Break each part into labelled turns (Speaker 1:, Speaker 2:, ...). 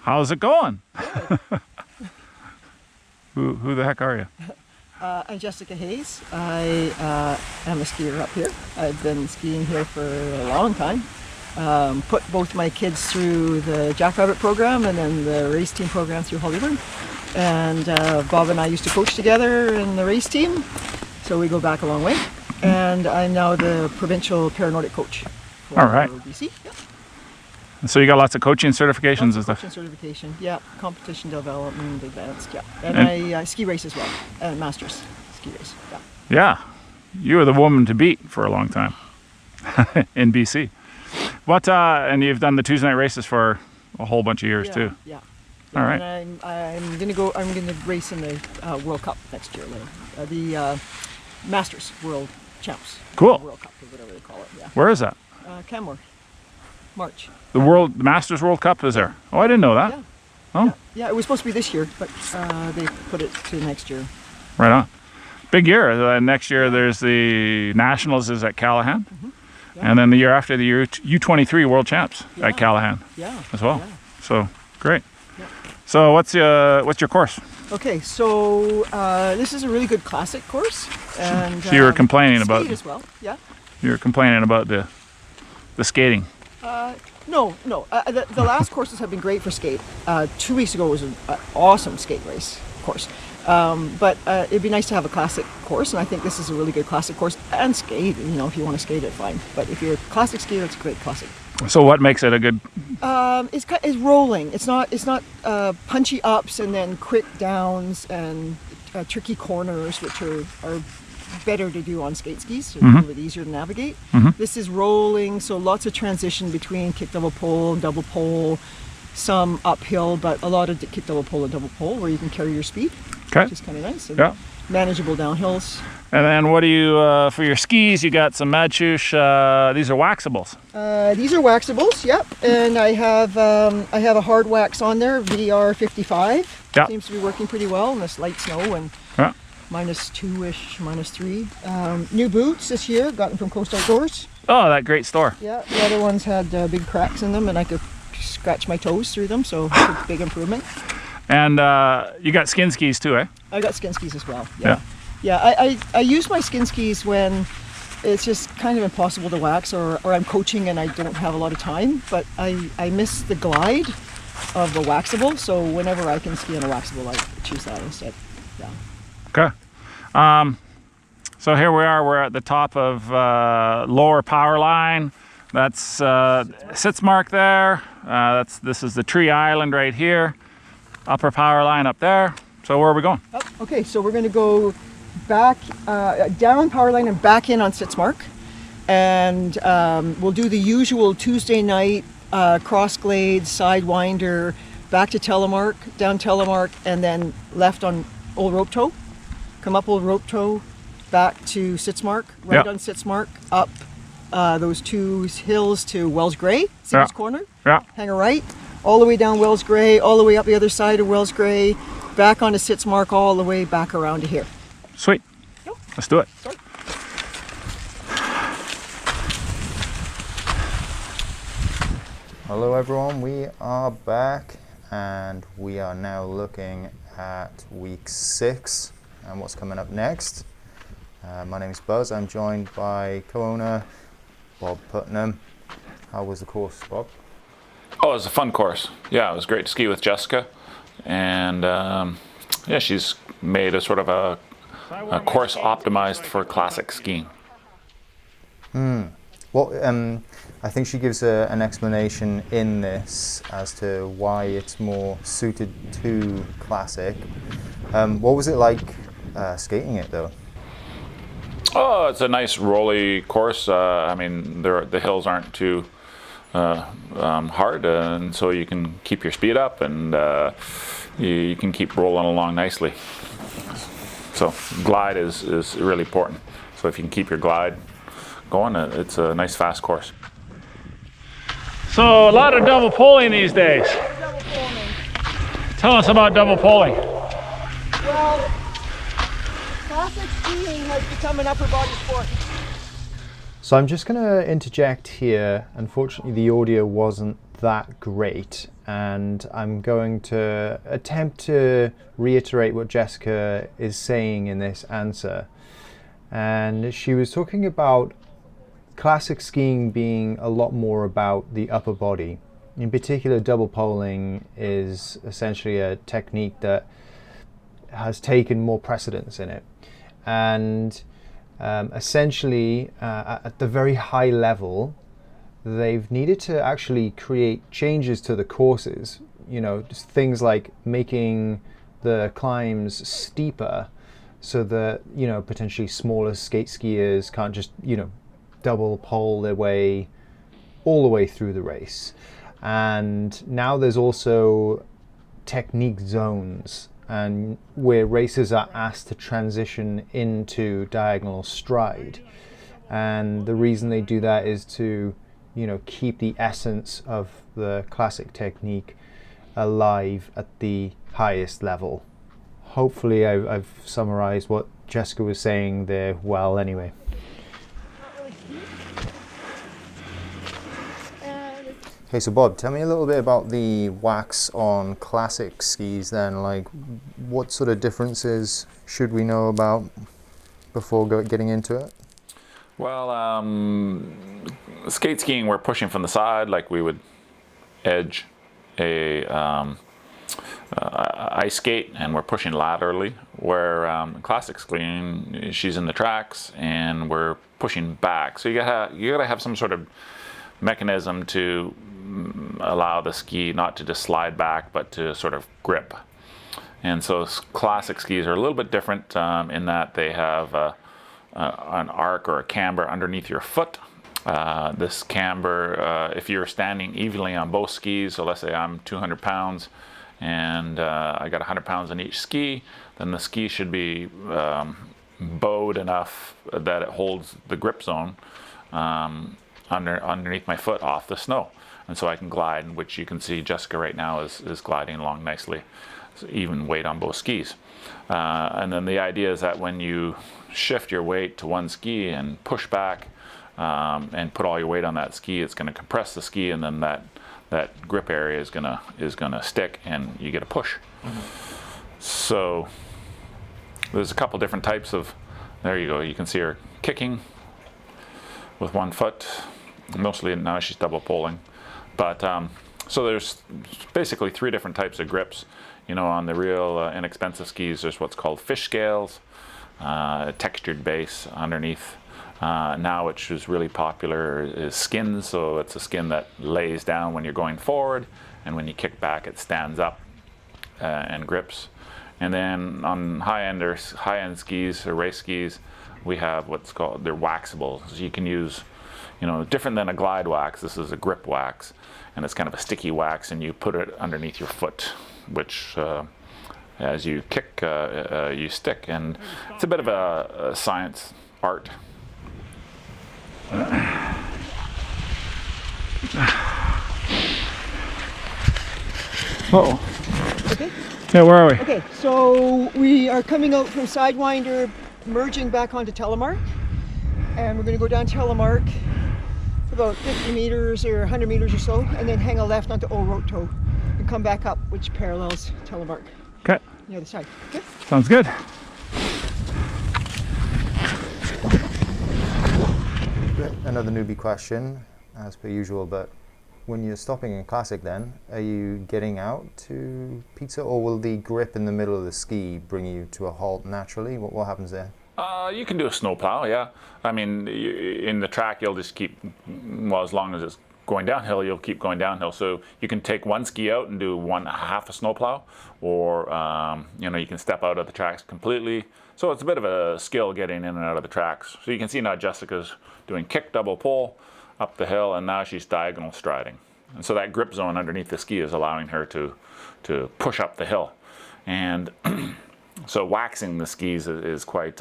Speaker 1: How's it going? Who the heck are you?
Speaker 2: I'm Jessica Hayes. I am a skier up here. I've been skiing here for a long time. Put both my kids through the Jackrabbit program and then the race team program through Hollywood. And Bob and I used to coach together in the race team, so we go back a long way. And I'm now the provincial paranordic coach for BC. Yep.
Speaker 1: So you got lots of coaching certifications and stuff?
Speaker 2: Coaching certification, yeah. Competition development, advanced, yeah. And I ski race as well, and masters ski race, yeah.
Speaker 1: Yeah, you were the woman to beat for a long time in BC. What, and you've done the Tuesday night races for a whole bunch of years too.
Speaker 2: Yeah.
Speaker 1: All right.
Speaker 2: And I'm gonna race in the World Cup next year, the Masters World Champs.
Speaker 1: Cool.
Speaker 2: World Cup or whatever they call it. Yeah.
Speaker 1: Where is that?
Speaker 2: Canmore, March.
Speaker 1: The Masters World Cup is there? Oh, I didn't know that.
Speaker 2: Yeah.
Speaker 1: Oh.
Speaker 2: Yeah, it was supposed to be this year, but they put it to next year.
Speaker 1: Right on. Big year. Next year there's the Nationals is at Callahan. Yeah. And then the year after the year U23 World Champs at Callahan as well. Yeah. So great. Yeah. So what's your course?
Speaker 2: Okay, so this is a really good classic course, and
Speaker 1: so you were complaining about
Speaker 2: as well. Yeah.
Speaker 1: You were complaining about the skating.
Speaker 2: No. The last courses have been great for skate. 2 weeks ago was an awesome skate race course. But it'd be nice to have a classic course, and I think this is a really good classic course. And skate, if you want to skate it, fine. But if you're a classic skier, it's a great classic.
Speaker 1: So what makes it a good?
Speaker 2: It's rolling. It's not punchy ups and then quick downs and tricky corners, which are better to do on skate skis. So it's a little bit easier to navigate. This is rolling, so lots of transition between kick, double pole, and double pole. Some uphill, but a lot of kick, double pole, and double pole where you can carry your speed. Which is kind of nice. And manageable downhills. And
Speaker 1: then what do you, for your skis, you got some Madchoosh, these are waxables.
Speaker 2: These are waxables, yep. And I have a hard wax on there, VR55.
Speaker 1: Yep.
Speaker 2: Seems to be working pretty well in this light snow and -2-ish, -3. New boots this year, got them from Coast Outdoors.
Speaker 1: Oh, that great store.
Speaker 2: Yeah, the other ones had big cracks in them and I could scratch my toes through them, so it's a big improvement.
Speaker 1: And you got skin skis too, eh?
Speaker 2: I got skin skis as well. Yeah. I use my skin skis when it's just kind of impossible to wax, or I'm coaching and I don't have a lot of time. But I miss the glide of the waxable, so whenever I can ski on a waxable, I choose that instead. Yeah.
Speaker 1: Okay. So here we are. We're at the top of lower power line. That's Sitzmark there. This is the Tree Island right here. Upper power line up there. So where are we going?
Speaker 2: Okay, so we're going to go back down power line and back in on Sitzmark, and we'll do the usual Tuesday night cross glade, sidewinder, back to Telemark, down Telemark, and then left on Old Rope Toe. Come up Old Rope Toe, back to Sitzmark, right on Sitzmark, up those two hills to Wells Gray, Sears Corner. Hang a right. All the way down Wells Gray, all the way up the other side of Wells Gray, back onto Sitzmark, all the way back around to here.
Speaker 1: Sweet. Yep. Let's do it.
Speaker 2: Start.
Speaker 3: Hello everyone, we are back and we are now looking at week 6 and what's coming up next. My name is Buzz, I'm joined by co-owner Bob Putnam. How was the course, Bob?
Speaker 4: Oh, it was a fun course. Yeah, it was great to ski with Jessica, and she's made a sort of a course optimized for classic skiing.
Speaker 3: Well, I think she gives an explanation in this as to why it's more suited to classic. What was it like skating it though?
Speaker 4: Oh, it's a nice rolly course. I mean, the hills aren't too hard, and so you can keep your speed up, and you can keep rolling along nicely. So glide is really important. So if you can keep your glide going, it's a nice fast course.
Speaker 1: So a lot of double poling these days.
Speaker 2: Double poling.
Speaker 1: Tell us about double poling.
Speaker 2: Well, classic skiing has become an upper body sport.
Speaker 3: So I'm just going to interject here. Unfortunately, the audio wasn't that great. and I'm going to attempt to reiterate what Jessica is saying in this answer. And she was talking about classic skiing being a lot more about the upper body. In particular, double poling is essentially a technique that has taken more precedence in it. And essentially, at the very high level, they've needed to actually create changes to the courses. You know, just things like making the climbs steeper so that, you know, potentially smaller skate skiers can't just, you know, double pole their way all the way through the race. And now there's also technique zones, and where racers are asked to transition into diagonal stride. And the reason they do that is to, you know, keep the essence of the classic technique alive at the highest level. Hopefully I've summarized what Jessica was saying there well anyway. Okay, so Bob, tell me a little bit about the wax on classic skis then. Like, what sort of differences should we know about before getting into it?
Speaker 4: Well, skate skiing, we're pushing from the side like we would edge a ice skate, and we're pushing laterally. Where classic skiing, she's in the tracks and we're pushing back. So you gotta have some sort of mechanism to allow the ski not to just slide back, but to sort of grip. And so classic skis are a little bit different in that they have an arc or a camber underneath your foot. This camber, if you're standing evenly on both skis, so let's say I'm 200 pounds and I got 100 pounds on each ski, then the ski should be bowed enough that it holds the grip zone underneath my foot off the snow. And so I can glide, which you can see Jessica right now is gliding along nicely, so even weight on both skis. And then the idea is that when you shift your weight to one ski and push back and put all your weight on that ski, it's going to compress the ski, and then that grip area is gonna stick, and you get a push. Mm-hmm. So there's a couple different types of. There you go. You can see her kicking with one foot. Mostly now she's double poling. But so there's basically three different types of grips. You know, on the real inexpensive skis, there's what's called fish scales, textured base underneath. Now, which is really popular, is skins. So it's a skin that lays down when you're going forward, and when you kick back, it stands up and grips. And then on high-end skis or race skis, we have what's called, they're waxable. So you can use, you know, different than a glide wax. This is a grip wax, and it's kind of a sticky wax, and you put it underneath your foot, which as you kick, you stick. And it's a bit of a science art.
Speaker 1: Uh-oh.
Speaker 2: Okay.
Speaker 1: Yeah, where are we?
Speaker 2: Okay, so we are coming out from Sidewinder, merging back onto Telemark, and we're going to go down Telemark for about 50 meters or 100 meters or so, and then hang a left onto Old Road Toe and come back up, which parallels Telemark.
Speaker 1: Okay.
Speaker 2: The other side. Okay.
Speaker 1: Sounds good.
Speaker 3: Another newbie question, as per usual, but when you're stopping in classic then, are you getting out to pizza, or will the grip in the middle of the ski bring you to a halt naturally? What happens there?
Speaker 4: You can do a snowplow, yeah. I mean, in the track, you'll just keep, well, as long as it's going downhill, you'll keep going downhill. So you can take one ski out and do half a snowplow, or you know, you can step out of the tracks completely. So it's a bit of a skill getting in and out of the tracks. So you can see now Jessica's doing kick, double pull up the hill, and now she's diagonal striding. And so that grip zone underneath the ski is allowing her to push up the hill. And so waxing the skis is quite,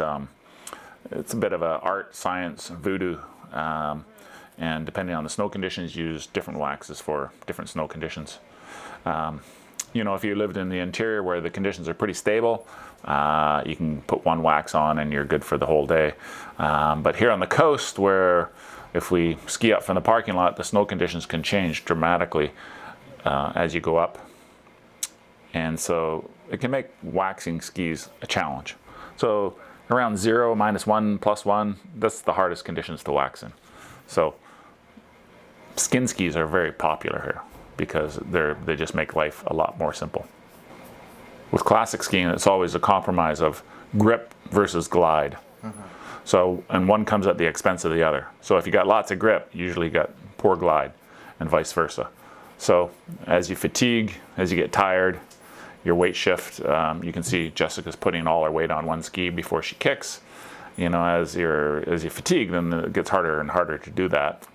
Speaker 4: it's a bit of a art, science, voodoo. And depending on the snow conditions, use different waxes for different snow conditions. You know, if you lived in the interior where the conditions are pretty stable, you can put one wax on and you're good for the whole day. But here on the coast, where if we ski up from the parking lot, the snow conditions can change dramatically. as you go up. And so it can make waxing skis a challenge. So around 0, -1, +1, that's the hardest conditions to wax in. So skin skis are very popular here because they just make life a lot more simple. With classic skiing, it's always a compromise of grip versus glide. So, and one comes at the expense of the other. So if you got lots of grip, you usually got poor glide, and vice versa. So as you fatigue, as you get tired, your weight shift, you can see Jessica's putting all her weight on one ski before she kicks. You know, as you fatigue, then it gets harder and harder to do that.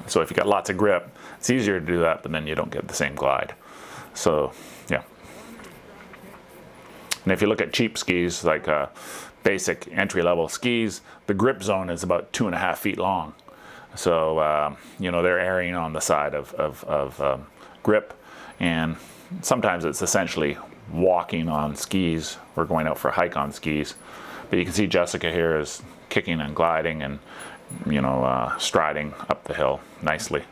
Speaker 4: So if you got lots of grip, it's easier to do that, but then you don't get the same glide. So, yeah. And if you look at cheap skis, like basic entry-level skis, the grip zone is about 2.5 feet long. So, you know, they're erring on the side of grip, and sometimes it's essentially walking on skis or going out for a hike on skis. But you can see Jessica here is kicking and gliding and, you know, striding up the hill nicely.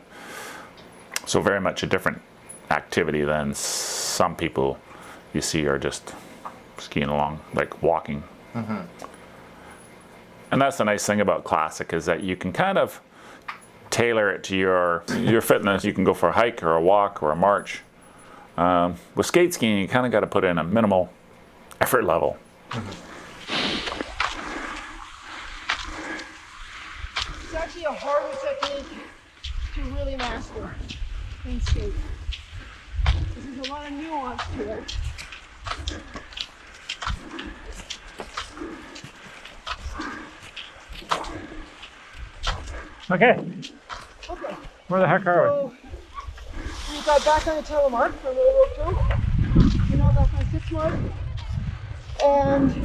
Speaker 4: So very much a different activity than some people you see are just skiing along, like walking. And that's the nice thing about classic, is that you can kind of tailor it to your fitness. You can go for a hike or a walk or a march. With skate skiing, you kind of got to put in a minimal effort level.
Speaker 2: It's actually a harder technique to really master in skate. There's a lot of nuance to it.
Speaker 1: Okay,
Speaker 2: Okay,
Speaker 1: where the heck are
Speaker 2: so we got back on the telemark for a little rope through. We're now back on Fitzmark. And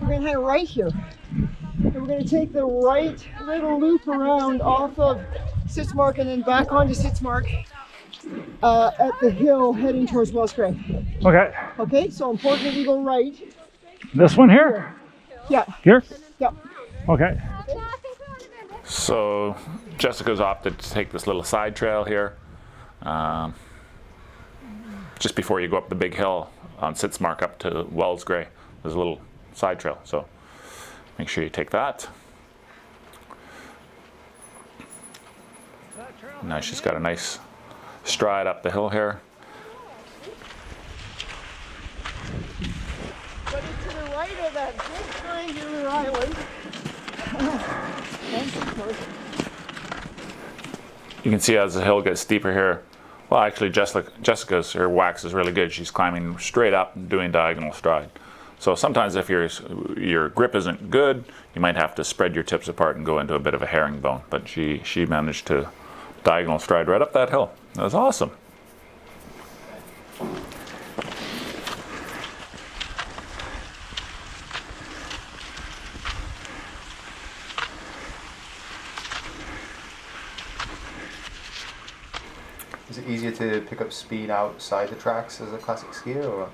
Speaker 2: we're going to head right here. And we're going to take the right little loop around off of Sitzmark and then back onto Sitzmark at the hill heading towards Wells Gray.
Speaker 1: we? Okay,
Speaker 2: Okay, so important that we go right.
Speaker 1: this one here?
Speaker 2: Yeah,
Speaker 1: Here?
Speaker 2: yeah.
Speaker 1: Okay.
Speaker 4: So Jessica's opted to take this little side trail here. Just before you go up the big hill on Sitzmark up to Wells Gray, there's a little side trail. So make sure you take that. Now she's got a nice stride up the hill here.
Speaker 2: But it's to the right of that big triangular island.
Speaker 4: You can see as the hill gets steeper here. Well, actually, Jessica's her wax is really good. She's climbing straight up and doing diagonal stride. So sometimes if your grip isn't good, you might have to spread your tips apart and go into a bit of a herringbone. But she managed to diagonal stride right up that hill. That was awesome.
Speaker 3: Is it easier to pick up speed outside the tracks as a classic skier, or?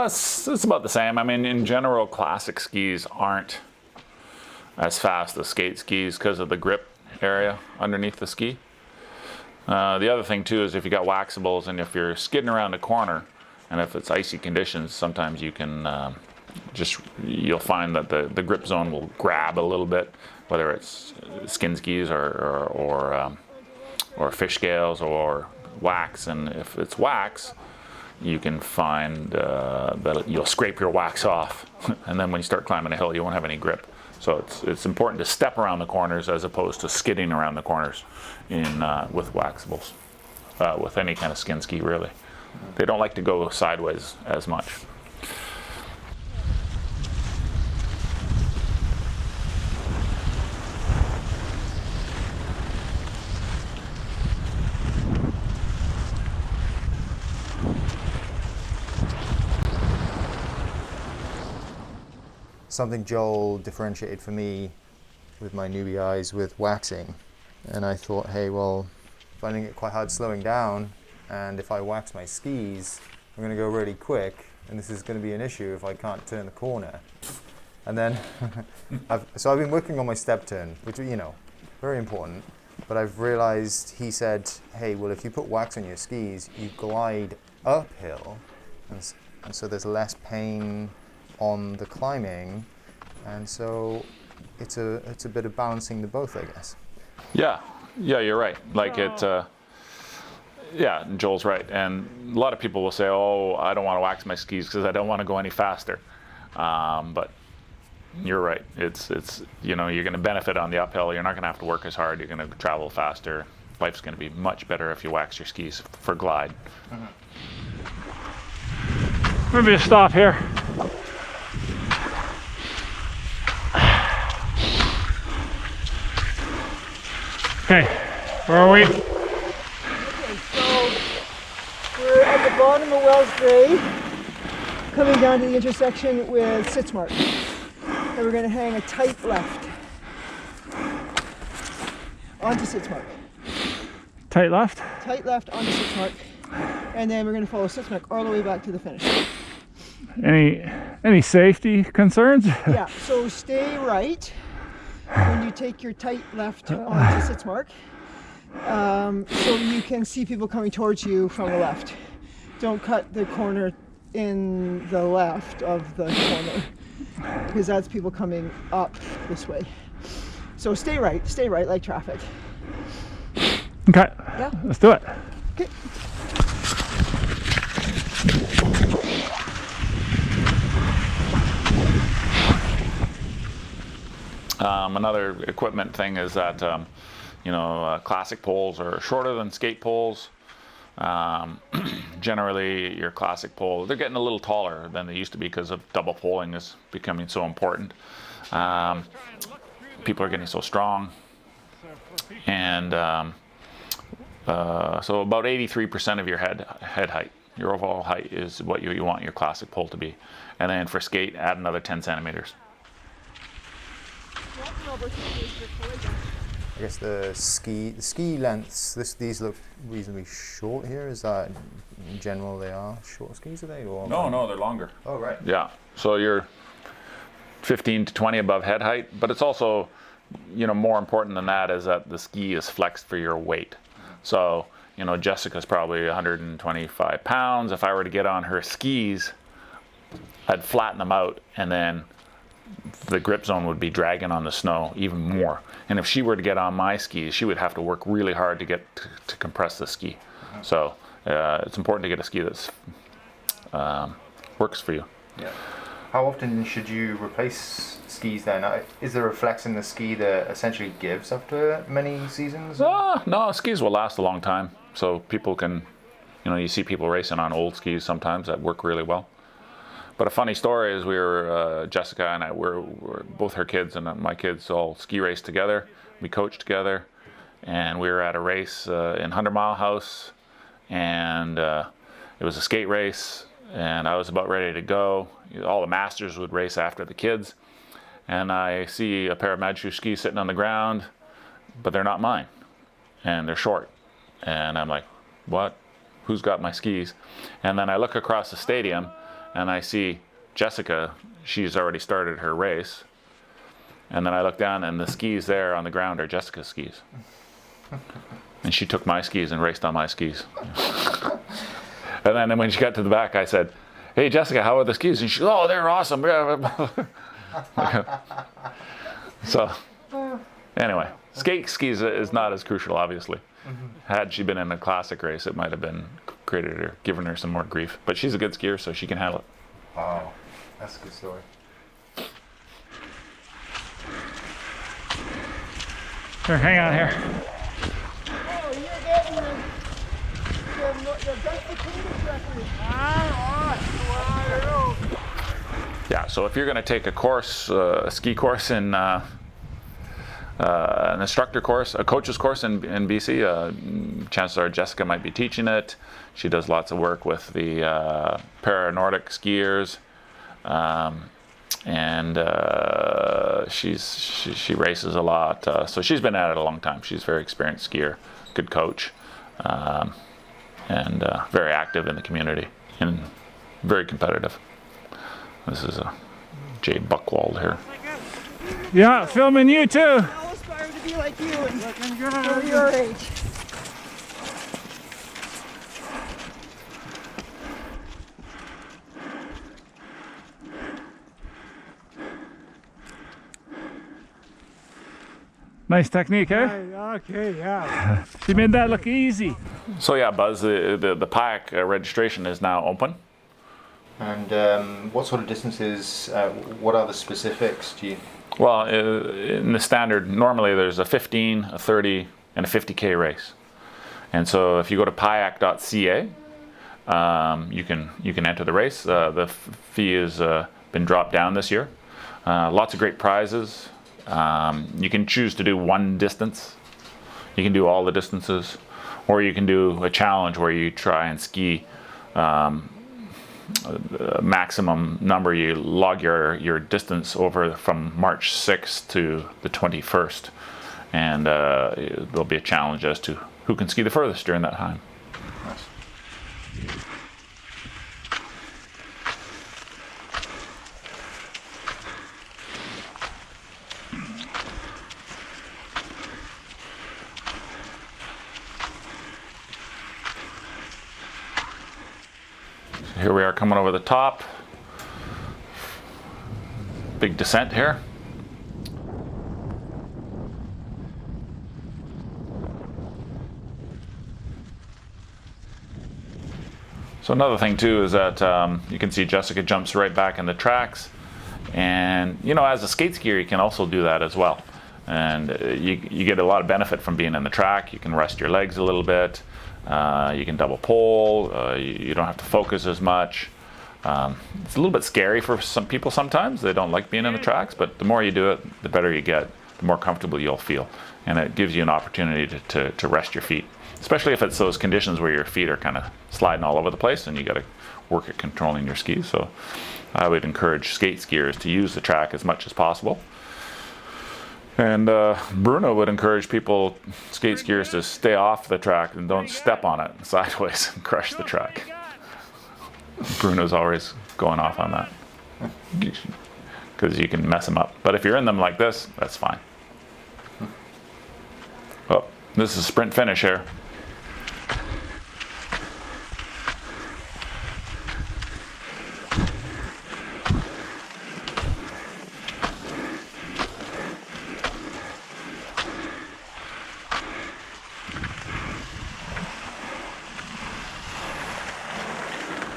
Speaker 4: It's about the same. I mean, in general, classic skis aren't as fast as skate skis because of the grip area underneath the ski. The other thing too is if you got waxables and if you're skidding around a corner and if it's icy conditions, sometimes you can you'll find that the grip zone will grab a little bit, whether it's skin skis or fish scales or wax. And if it's wax, you can find that you'll scrape your wax off, and then when you start climbing a hill, you won't have any grip. So it's important to step around the corners as opposed to skidding around the corners with waxables, with any kind of skin ski really. They don't like to go sideways as much.
Speaker 3: Something Joel differentiated for me with my newbie eyes with waxing, and I thought, hey, well, finding it quite hard slowing down, and if I wax my skis, I'm going to go really quick, and this is going to be an issue if I can't turn the corner. And then, I've been working on my step turn, which, you know, very important. but I've realized, he said, hey, well, if you put wax on your skis, you glide uphill, and so there's less pain on the climbing, and so it's a bit of balancing the both, I guess.
Speaker 4: Yeah, you're right. Like yeah, Joel's right. And a lot of people will say, oh, I don't want to wax my skis because I don't want to go any faster. But you're right. It's you're going to benefit on the uphill. You're not going to have to work as hard. You're going to travel faster. Life's going to be much better if you wax your skis for glide.
Speaker 1: Maybe a stop here. Okay, where are we?
Speaker 2: Okay, so we're at the bottom of Wells Grade, coming down to the intersection with Sitzmark. And we're going to hang a tight left onto Sitzmark.
Speaker 1: Tight left?
Speaker 2: Tight left onto Sitzmark. And then we're going to follow Sitzmark all the way back to the finish.
Speaker 1: Any safety concerns?
Speaker 2: Yeah, so stay right when you take your tight left onto Sitzmark, so you can see people coming towards you from the left. Don't cut the corner in the left of the corner, because that's people coming up this way. So stay right like traffic.
Speaker 1: Okay,
Speaker 2: Yeah.
Speaker 1: let's do it.
Speaker 2: Okay.
Speaker 4: Another equipment thing is that, classic poles are shorter than skate poles. Generally, your classic pole, they're getting a little taller than they used to be because of double poling is becoming so important. People are getting so strong. And so about 83% of your head height, your overall height, is what you want your classic pole to be. And then for skate, add another 10 centimeters.
Speaker 3: I guess the ski lengths, these look reasonably short here. Is that in general they are short skis, are they? Or
Speaker 4: No, they're longer.
Speaker 3: Oh, right.
Speaker 4: Yeah, so you're 15 to 20 above head height, but it's also, more important than that is that the ski is flexed for your weight. So, Jessica's probably 125 pounds. If I were to get on her skis, I'd flatten them out, and then the grip zone would be dragging on the snow even more. And if she were to get on my skis, she would have to work really hard to get to compress the ski. So it's important to get a ski that's works for you.
Speaker 3: Yeah. How often should you replace skis then? Is there a flex in the ski that essentially gives after many seasons?
Speaker 4: No, skis will last a long time. So people can, you see people racing on old skis sometimes that work really well. But a funny story is Jessica and I, we're both her kids and my kids all ski race together. We coach together, and we were at a race in 100 Mile House, and it was a skate race, and I was about ready to go. All the masters would race after the kids, and I see a pair of Mad Shoe skis sitting on the ground, but they're not mine, and they're short. And I'm like, what? Who's got my skis? And then I look across the stadium, and I see Jessica, she's already started her race. And then I look down, and the skis there on the ground are Jessica's skis. And she took my skis and raced on my skis. And then when she got to the back, I said, hey, Jessica, how are the skis? And she said, oh, they're awesome. So, anyway, skate skis is not as crucial, obviously. Had she been in a classic race, it might have been given her some more grief. But she's a good skier, so she can handle it.
Speaker 3: Wow, that's a good story.
Speaker 1: Here, hang on here.
Speaker 2: Oh, you're getting the best attendance record.
Speaker 4: Yeah, so if you're going to take a course, a ski course in an instructor course, a coach's course in BC, chances are Jessica might be teaching it. She does lots of work with the para-Nordic skiers, and she races a lot. So she's been at it a long time. She's a very experienced skier, good coach, and very active in the community and very competitive. This is Jade Buchwald here.
Speaker 1: Yeah, filming you too.
Speaker 2: All aspire to be like you and for your age.
Speaker 1: Nice technique, eh?
Speaker 5: Okay, yeah.
Speaker 1: She made that look easy.
Speaker 4: So yeah, Buzz, the pack registration is now open.
Speaker 3: And what sort of distances, what are the specifics? Do you?
Speaker 4: Well, in the standard, normally there's a 15, a 30, and a 50K race. And so if you go to payak.ca, you can enter the race. The fee has been dropped down this year. Lots of great prizes. You can choose to do one distance. You can do all the distances, or you can do a challenge where you try and ski maximum number. You log your distance over from March 6th to the 21st, and there'll be a challenge as to who can ski the furthest during that time. Here we are coming over the top. Big descent here. So another thing too is that you can see Jessica jumps right back in the tracks, and you know, as a skate skier you can also do that as well, and you get a lot of benefit from being in the track. You can rest your legs a little bit. You can double pole. You don't have to focus as much. It's a little bit scary for some people sometimes. They don't like being in the tracks, but the more you do it, the better you get, the more comfortable you'll feel. And it gives you an opportunity to rest your feet, especially if it's those conditions where your feet are kind of sliding all over the place and you got to work at controlling your skis. So I would encourage skate skiers to use the track as much as possible. And Bruno would encourage people, skate skiers, to stay off the track and don't step on it sideways and crush the track. Bruno's always going off on that because you can mess them up. But if you're in them like this, that's fine. Oh, this is sprint finish here.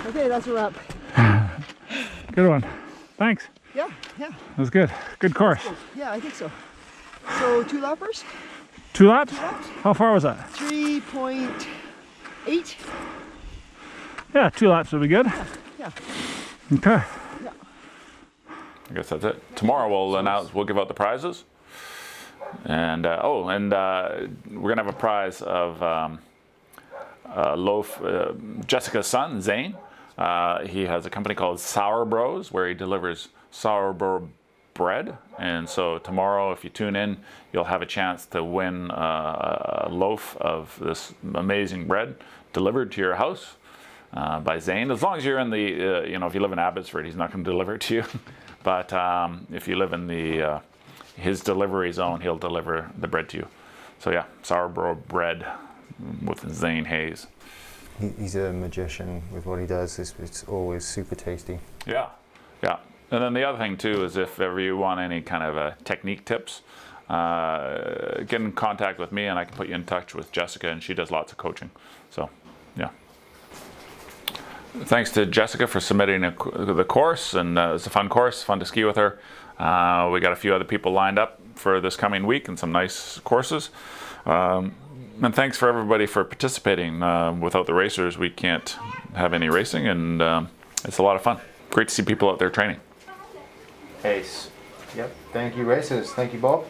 Speaker 2: Okay, that's a wrap.
Speaker 1: Good one. Thanks.
Speaker 2: Yeah.
Speaker 1: That was good. Good course.
Speaker 2: Yeah, I think so. So 2 lappers?
Speaker 1: 2 laps? How far was that?
Speaker 2: 3.8.
Speaker 1: Yeah, 2 laps will be good.
Speaker 2: Yeah.
Speaker 1: Okay.
Speaker 2: Yeah.
Speaker 4: I guess that's it. Tomorrow we'll give out the prizes. And we're gonna have a prize of loaf. Jessica's son, Zane. He has a company called Sour Bros where he delivers sourdough bread. And so tomorrow, if you tune in, you'll have a chance to win a loaf of this amazing bread delivered to your house by Zane. As long as you're in the, if you live in Abbotsford, he's not going to deliver it to you. But if you live in the his delivery zone, he'll deliver the bread to you. So yeah, sourdough bread with Zane Hayes.
Speaker 3: He's a magician with what he does. It's always super tasty.
Speaker 4: Yeah. And then the other thing too is if ever you want any kind of technique tips, get in contact with me and I can put you in touch with Jessica, and she does lots of coaching. So yeah. Thanks to Jessica for submitting the course, and it's a fun course, fun to ski with her. We got a few other people lined up for this coming week and some nice courses. And thanks for everybody for participating. Without the racers, we can't have any racing, and it's a lot of fun. Great to see people out there training.
Speaker 3: Ace. Yep. Thank you, racers. Thank you, Bob.